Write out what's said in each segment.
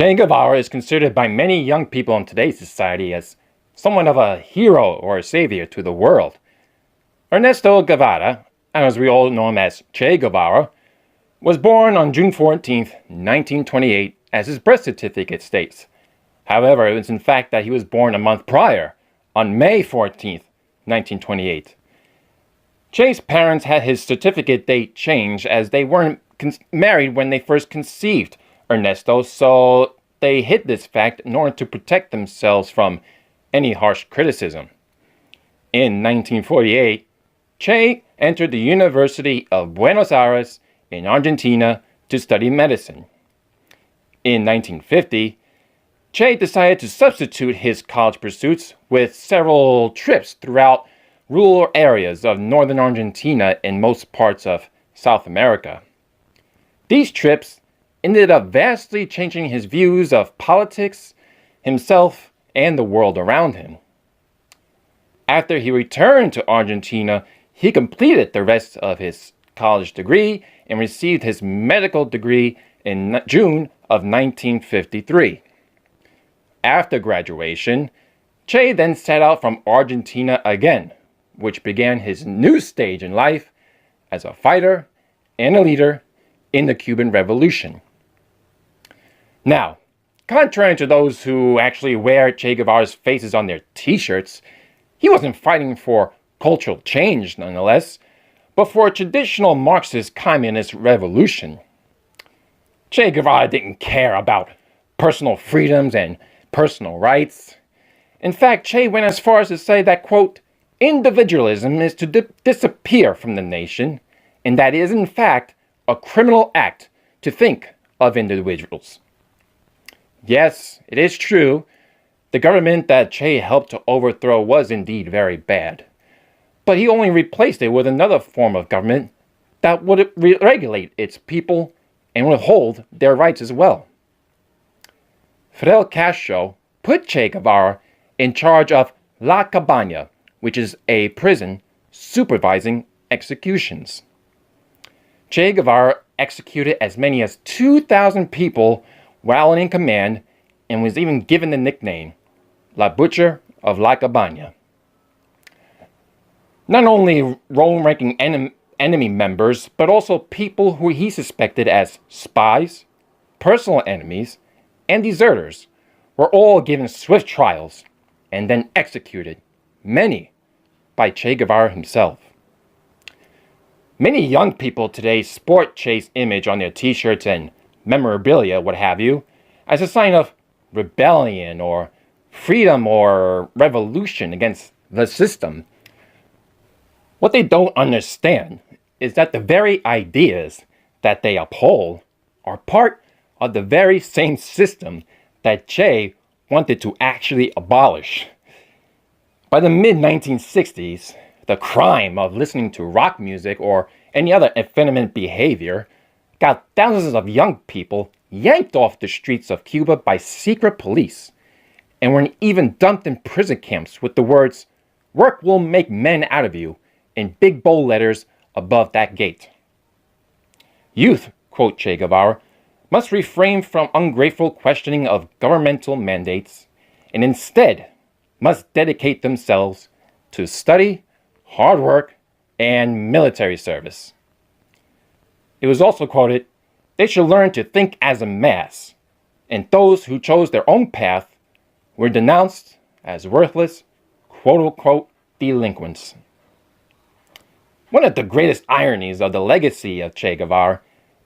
Che Guevara is considered by many young people in today's society as somewhat of a hero or a savior to the world. Ernesto Guevara, as we all know him as Che Guevara, was born on June 14, 1928, as his birth certificate states. However, it was in fact that he was born a month prior, on May 14, 1928. Che's parents had his certificate date changed as they weren't married when they first conceived Ernesto, so they hid this fact in order to protect themselves from any harsh criticism. In 1948, Che entered the University of Buenos Aires in Argentina to study medicine. In 1950, Che decided to substitute his college pursuits with several trips throughout rural areas of northern Argentina and most parts of South America. These trips ended up vastly changing his views of politics, himself, and the world around him. After he returned to Argentina, he completed the rest of his college degree and received his medical degree in June of 1953. After graduation, Che then set out from Argentina again, which began his new stage in life as a fighter and a leader in the Cuban Revolution. Now, contrary to those who actually wear Che Guevara's faces on their t-shirts, he wasn't fighting for cultural change nonetheless, but for a traditional Marxist communist revolution. Che Guevara didn't care about personal freedoms and personal rights. In fact, Che went as far as to say that, quote, individualism is to disappear from the nation, and that is in fact a criminal act to think of individuals. Yes, it is true. The government that Che helped to overthrow was indeed very bad. But he only replaced it with another form of government that would regulate its people and withhold their rights as well. Fidel Castro put Che Guevara in charge of La Cabana, which is a prison supervising executions. Che Guevara executed as many as 2,000 people while in command, and was even given the nickname La Butcher of La Cabana. Not only low-ranking enemy members, but also people who he suspected as spies, personal enemies, and deserters were all given swift trials and then executed, many by Che Guevara himself. Many young people today sport Che's image on their t-shirts and memorabilia, what have you, as a sign of rebellion or freedom or revolution against the system. What they don't understand is that the very ideas that they uphold are part of the very same system that Che wanted to actually abolish. By the mid-1960s, the crime of listening to rock music or any other effeminate behavior got thousands of young people yanked off the streets of Cuba by secret police and were even dumped in prison camps with the words, "Work will make men out of you," in big bold letters above that gate. Youth, quote Che Guevara, must refrain from ungrateful questioning of governmental mandates and instead must dedicate themselves to study, hard work, and military service. It was also quoted, "They should learn to think as a mass, and those who chose their own path were denounced as worthless, quote-unquote, delinquents." One of the greatest ironies of the legacy of Che Guevara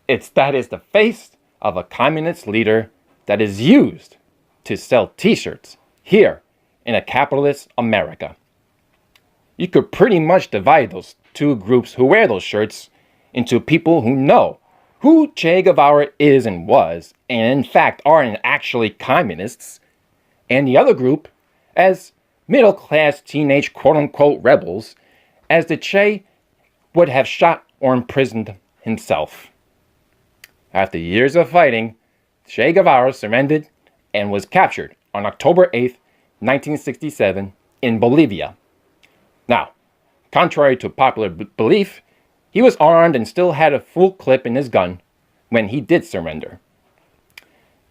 is that it's the face of a communist leader that is used to sell t-shirts here in a capitalist America. You could pretty much divide those two groups who wear those shirts into people who know who Che Guevara is and was, and in fact are actually communists, and the other group as middle-class teenage quote-unquote rebels, as the Che would have shot or imprisoned himself. After years of fighting, Che Guevara surrendered and was captured on October 8, 1967, in Bolivia. Now, contrary to popular belief, he was armed and still had a full clip in his gun when he did surrender.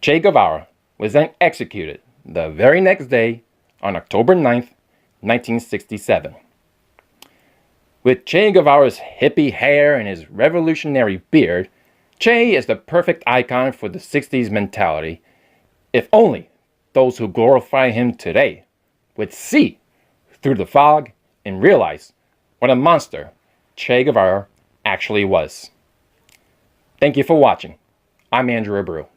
Che Guevara was then executed the very next day on October 9th, 1967. With Che Guevara's hippie hair and his revolutionary beard, Che is the perfect icon for the 60s mentality. If only those who glorify him today would see through the fog and realize what a monster Che Guevara actually was. Thank you for watching. I'm Andrew Abreu.